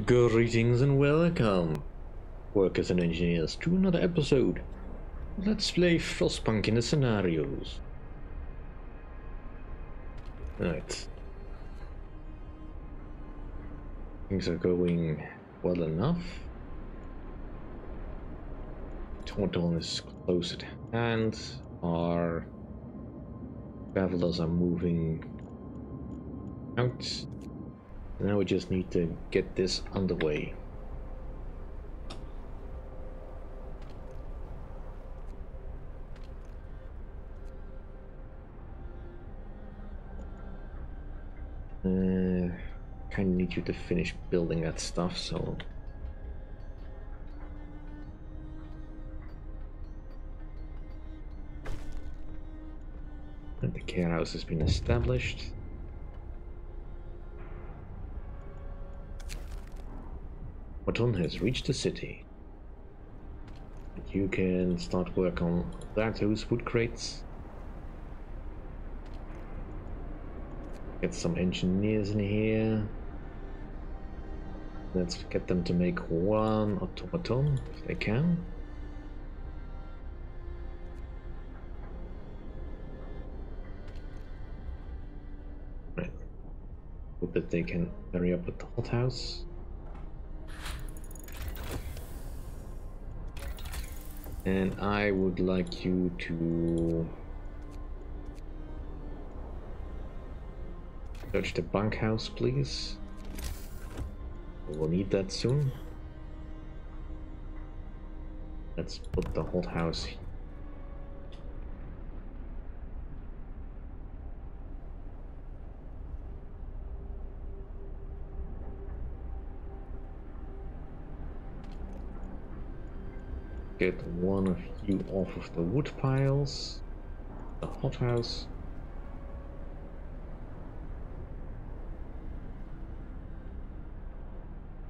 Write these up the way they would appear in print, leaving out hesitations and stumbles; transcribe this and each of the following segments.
Greetings and welcome, workers and engineers, to another episode. Let's play Frostpunk in the scenarios. Right. Things are going well enough. Dawn is close at hand. Our travelers are moving out. Now we just need to get this underway. Kind of need you to finish building that stuff, so... And the care house has been established. Autumn has reached the city. You can start work on those wood crates. Get some engineers in here. Let's get them to make one automaton if they can. Right. Hope that they can hurry up with the hothouse. And I would like you to search the bunkhouse, please. We'll need that soon. Let's put the hothouse here. Get one of you off of the wood piles. The hothouse.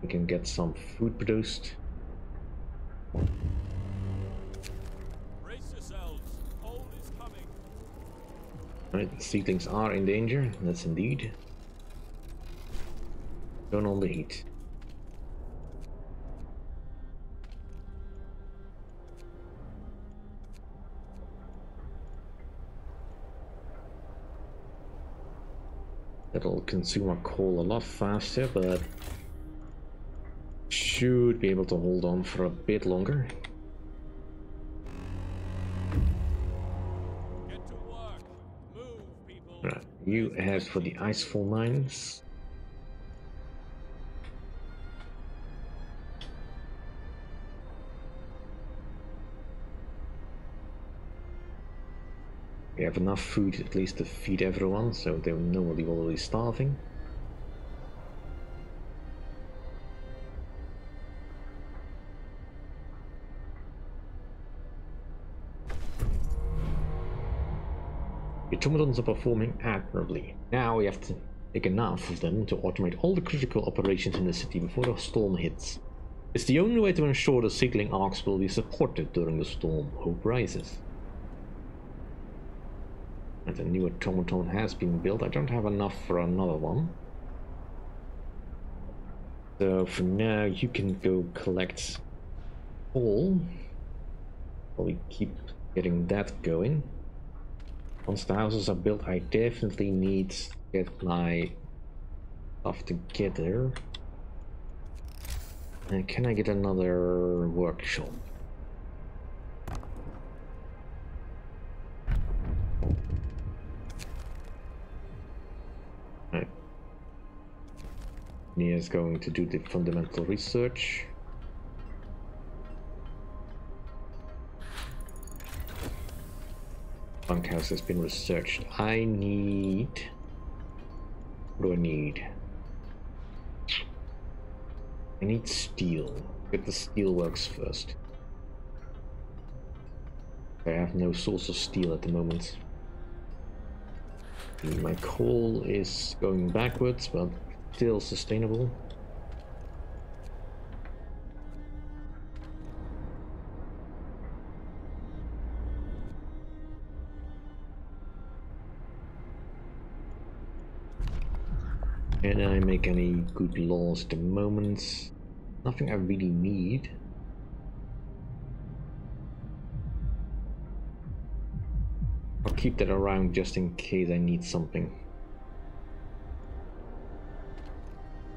We can get some food produced. Brace yourselves. Cold is coming. Right, the seedlings are in danger. That's indeed. Turn on the heat. That'll consume our coal a lot faster, but should be able to hold on for a bit longer. Get to work. Move, people. Right, you head for the icefall mines. We have enough food at least to feed everyone, so they know nobody will be starving. The automatons are performing admirably. Now we have to make enough of them to automate all the critical operations in the city before the storm hits. It's the only way to ensure the seedling arcs will be supported during the storm. Hope rises. And a new automaton has been built. I don't have enough for another one. So for now you can go collect coal while we keep getting that going. Once the houses are built, I definitely need to get my stuff together. And can I get another workshop? Right. Nia's going to do the fundamental research. Bunkhouse has been researched. I need... What do I need? I need steel. Get the steel works first. I have no source of steel at the moment. My coal is going backwards, but still sustainable. Can I make any good laws at the moment? Nothing I really need. I'll keep that around just in case I need something.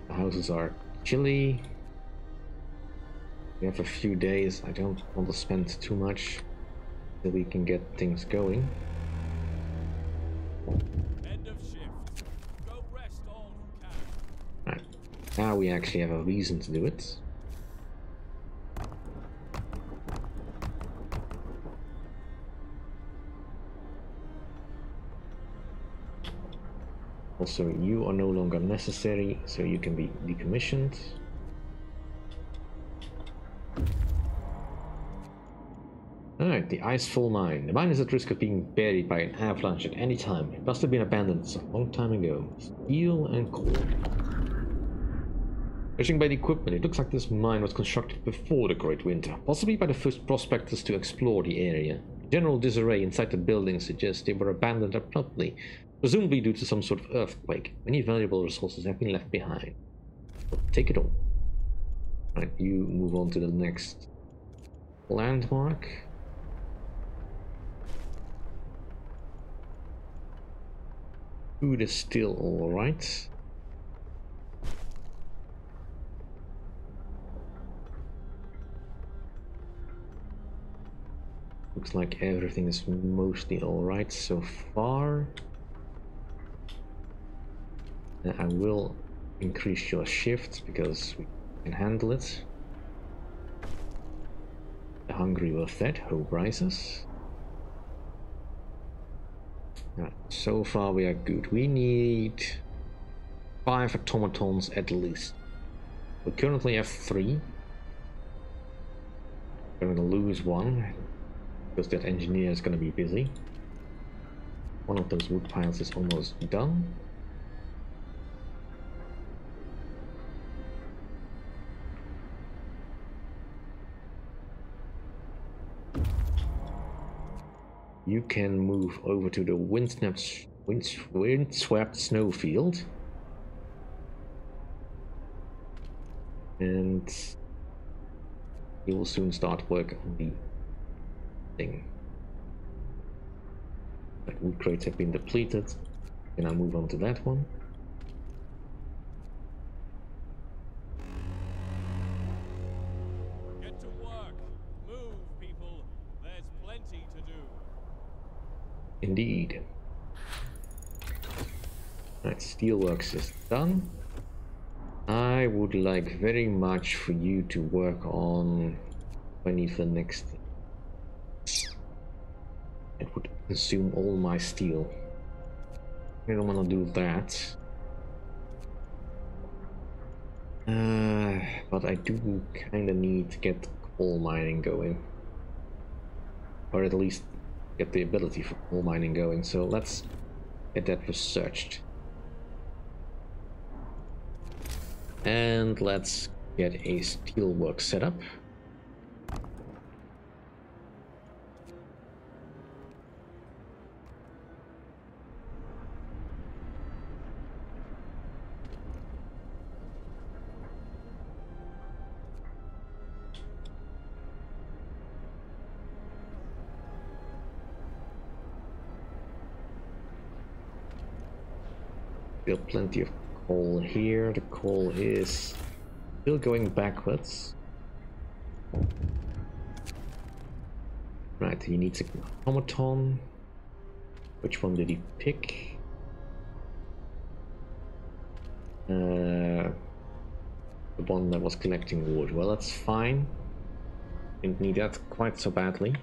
The houses are chilly. We have a few days. I don't want to spend too much so we can get things going. End of shift. Go rest all who can. Right. Now we actually have a reason to do it. Also, you are no longer necessary, so you can be decommissioned. Alright, the Icefall Mine. The mine is at risk of being buried by an avalanche at any time. It must have been abandoned a long time ago. Steel and coal. Judging by the equipment, it looks like this mine was constructed before the Great Winter, possibly by the first prospectors to explore the area. General disarray inside the building suggests they were abandoned abruptly, presumably due to some sort of earthquake. Many valuable resources have been left behind. So take it all. Right, you move on to the next landmark. Food is still alright. Looks like everything is mostly alright so far. I will increase your shift because we can handle it. The hungry were fed, hope rises. Right, so far we are good. We need 5 automatons at least. We currently have 3. We're gonna lose 1 because that engineer is gonna be busy. One of those wood piles is almost done. You can move over to the windswept snowfield. And you will soon start work on the thing. But wood crates have been depleted. And I'll move on to that one. Get to work. Move, people. There's plenty to do. Indeed. Right, steelworks is done. I would like very much for you to work on I need the next thing. It would consume all my steel. I don't want to do that. But I do kind of need to get coal mining going. Or at least get the ability for coal mining going, so let's get that researched. And let's get a steelwork set up. Still plenty of coal here. The coal is still going backwards. Right, he needs an automaton. Which one did he pick? The one that was collecting wood. Well, that's fine. Didn't need that quite so badly.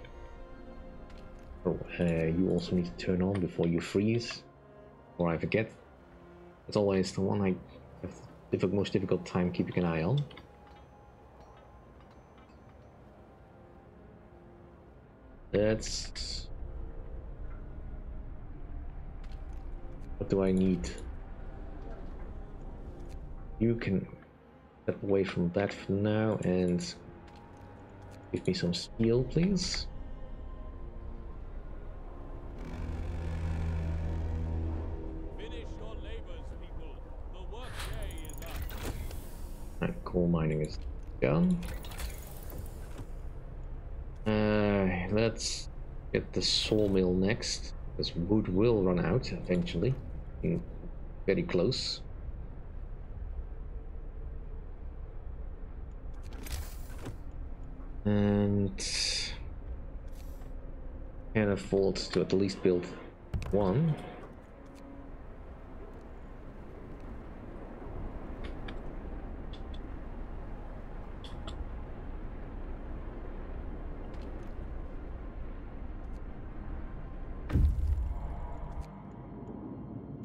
Oh, you also need to turn on before you freeze, or I forget. It's always the one I have the most difficult time keeping an eye on. That's... What do I need? You can step away from that for now and give me some steel, please. Finish your labors, people. The work Alright, coal mining is done. Let's get the sawmill next, because wood will run out eventually. Very close. And can afford to at least build one.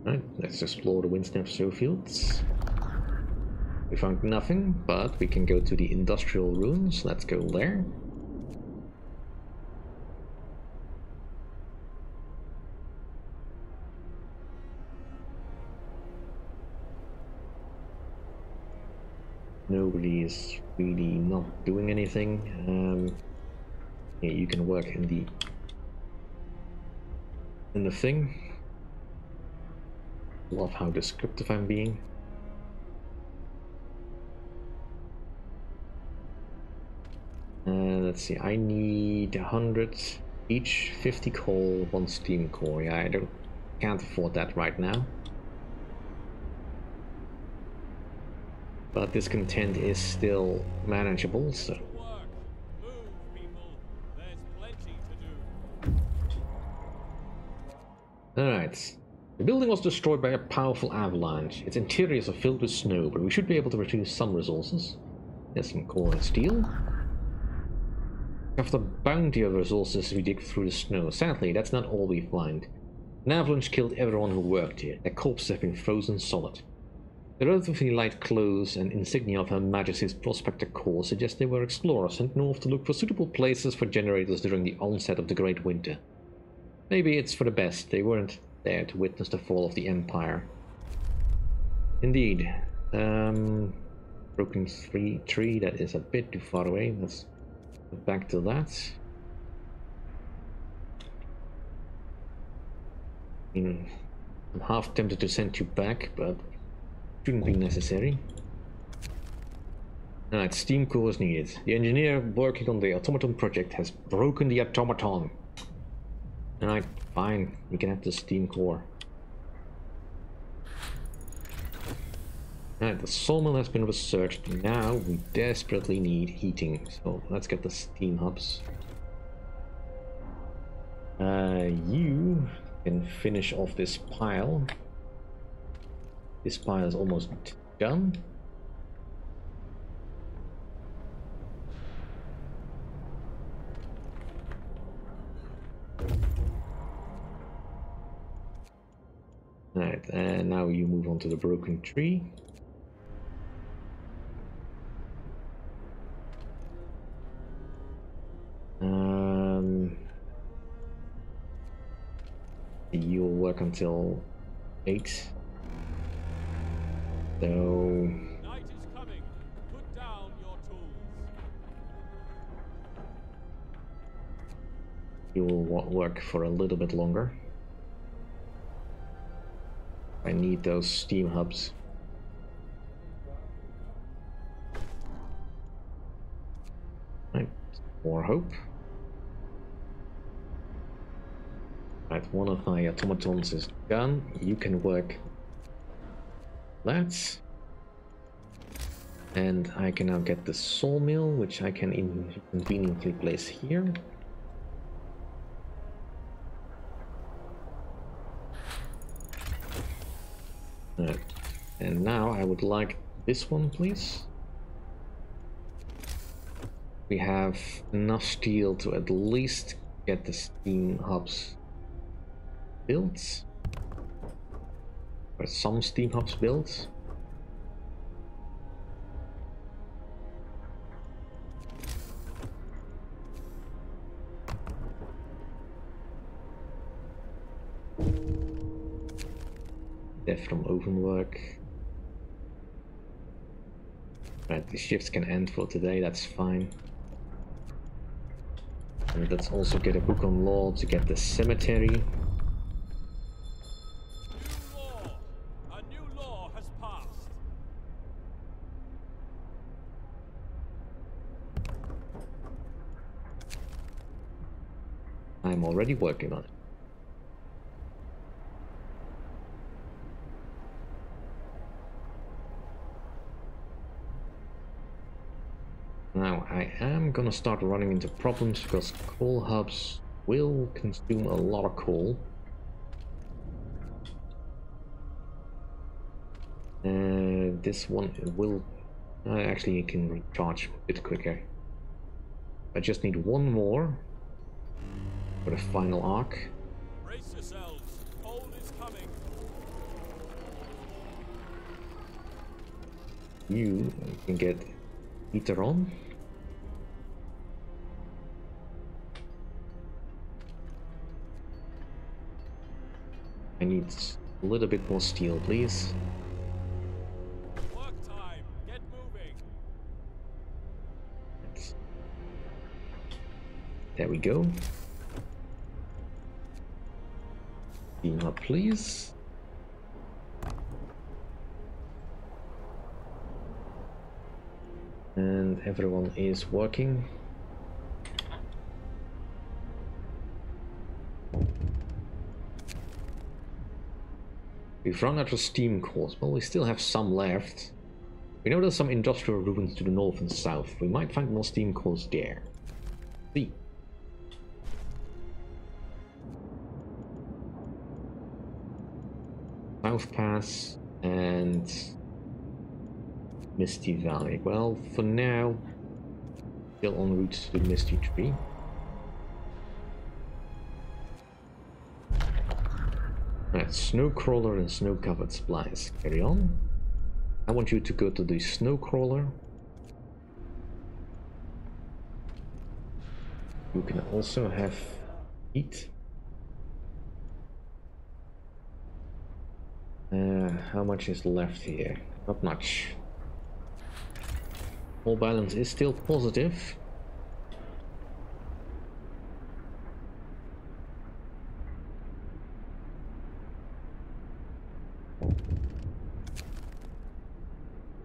Right, let's explore the windsnap snowfields. We found nothing, but we can go to the industrial ruins. Let's go there. Nobody is really not doing anything. Yeah, you can work in the thing. Love how descriptive I'm being. Let's see, I need 100 each, 50 coal, 1 steam core. Yeah, can't afford that right now. But this content is still manageable, so. Move, people. There's plenty to do. Alright. The building was destroyed by a powerful avalanche. Its interiors are filled with snow, but we should be able to retrieve some resources. There's some coal and steel. After the bounty of resources, we dig through the snow. Sadly, that's not all we find. An avalanche killed everyone who worked here. Their corpses have been frozen solid. The relatively light clothes and insignia of Her Majesty's Prospector Corps suggest they were explorers sent north to look for suitable places for generators during the onset of the Great Winter. Maybe it's for the best they weren't there to witness the fall of the Empire. Indeed. Broken tree, that is a bit too far away. Let's go back to that. I'm half tempted to send you back, but shouldn't be necessary. Alright, steam core is needed. The engineer working on the automaton project has broken the automaton. Alright, fine. We can have the steam core. Alright, the sawmill has been researched. Now we desperately need heating. So let's get the steam hubs. You can finish off this pile. This pile is almost done. Alright, and now you move on to the broken tree. You'll work until 8. So Night is coming. Put down your tools. you will work for a little bit longer. I need those steam hubs. Right, more hope. Right, one of my automatons is done. You can work that. And I can now get the sawmill, which I can conveniently place here. And now I would like this one, please. We have enough steel to at least get the steam hubs built. Or some steam hubs built. Death from overwork. Right, the shifts can end for today, that's fine. And let's also get a book on law to get the cemetery. A new law has passed. I'm already working on it. Now, I am gonna start running into problems because coal hubs will consume a lot of coal. This one will... actually, it can recharge a bit quicker. I just need one more for the final arc. Brace yourselves. Cold is coming. You can get heater on. I need a little bit more steel, please. Work time. Get moving. There we go. Beam up, please. And everyone is working. We've run out of steam cores. Well, we still have some left. We know there's some industrial ruins to the north and south. We might find more steam cores there. See. South Pass and Misty Valley. Well, for now, still en route to Misty Tree. Right, Snowcrawler and snow-covered supplies. Carry on. I want you to go to the Snowcrawler. You can also have heat. How much is left here? Not much. All balance is still positive.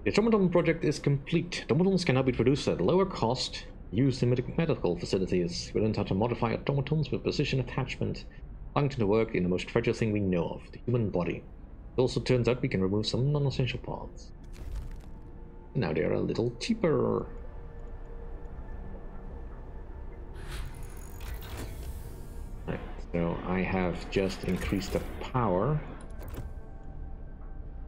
The automaton project is complete. Automatons can now be produced at lower cost, used in medical facilities. We learned how to modify automatons with precision attachment, allowing to work in the most fragile thing we know of, the human body. It also turns out we can remove some non-essential parts. Now they are a little cheaper. Right, so I have just increased the power,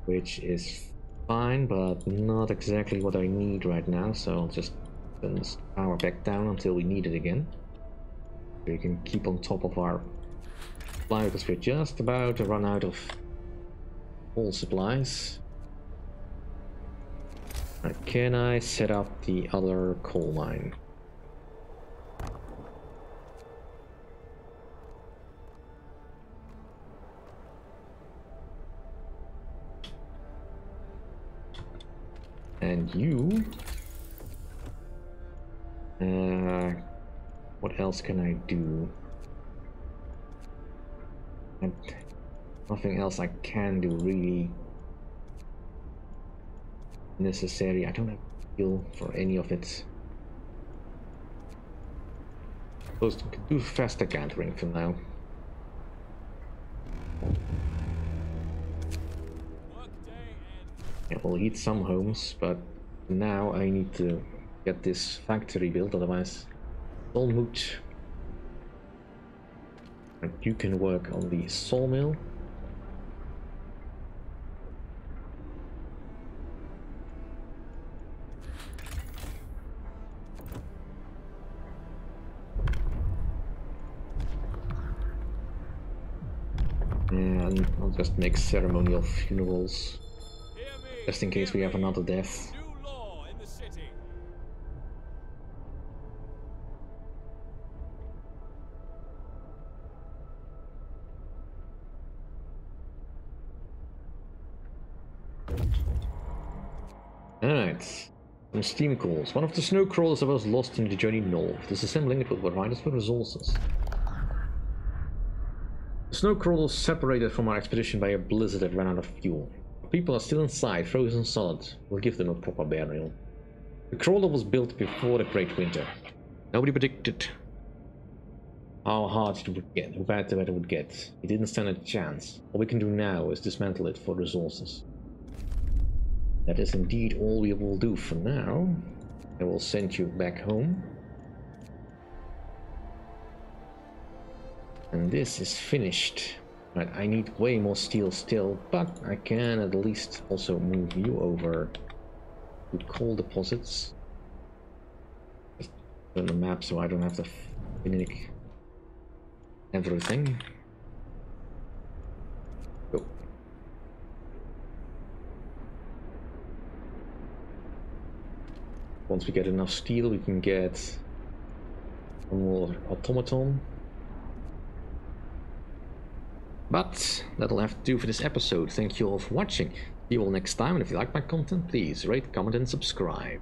which is fine, but not exactly what I need right now, so I'll just turn this power back down until we need it again. So we can keep on top of our supply, because we're just about to run out of all supplies. Right, can I set up the other coal mine? And you... what else can I do? And nothing else I can do really necessary. I don't have skill for any of it. Suppose we could do faster gathering for now. Yeah, we'll heat some homes, but now I need to get this factory built, otherwise it's all moot. And you can work on the sawmill. And I'll just make ceremonial funerals, just in case we have another death. New law in the city. Alright, some steam cores. One of the snow crawlers was lost in the journey north. Disassembling it will provide us with resources. The snow crawlers separated from our expedition by a blizzard that ran out of fuel. People are still inside, frozen solid. We'll give them a proper burial. The crawler was built before the Great Winter. Nobody predicted how hard it would get, how bad the weather would get. It didn't stand a chance. All we can do now is dismantle it for resources. That is indeed all we will do for now. I will send you back home. And this is finished. Right, I need way more steel still, but I can at least also move you over to coal deposits. Just on the map so I don't have to finish everything. Go. Once we get enough steel, we can get one more automaton. But that'll have to do for this episode. Thank you all for watching. See you all next time, and if you like my content, please rate, comment, and subscribe.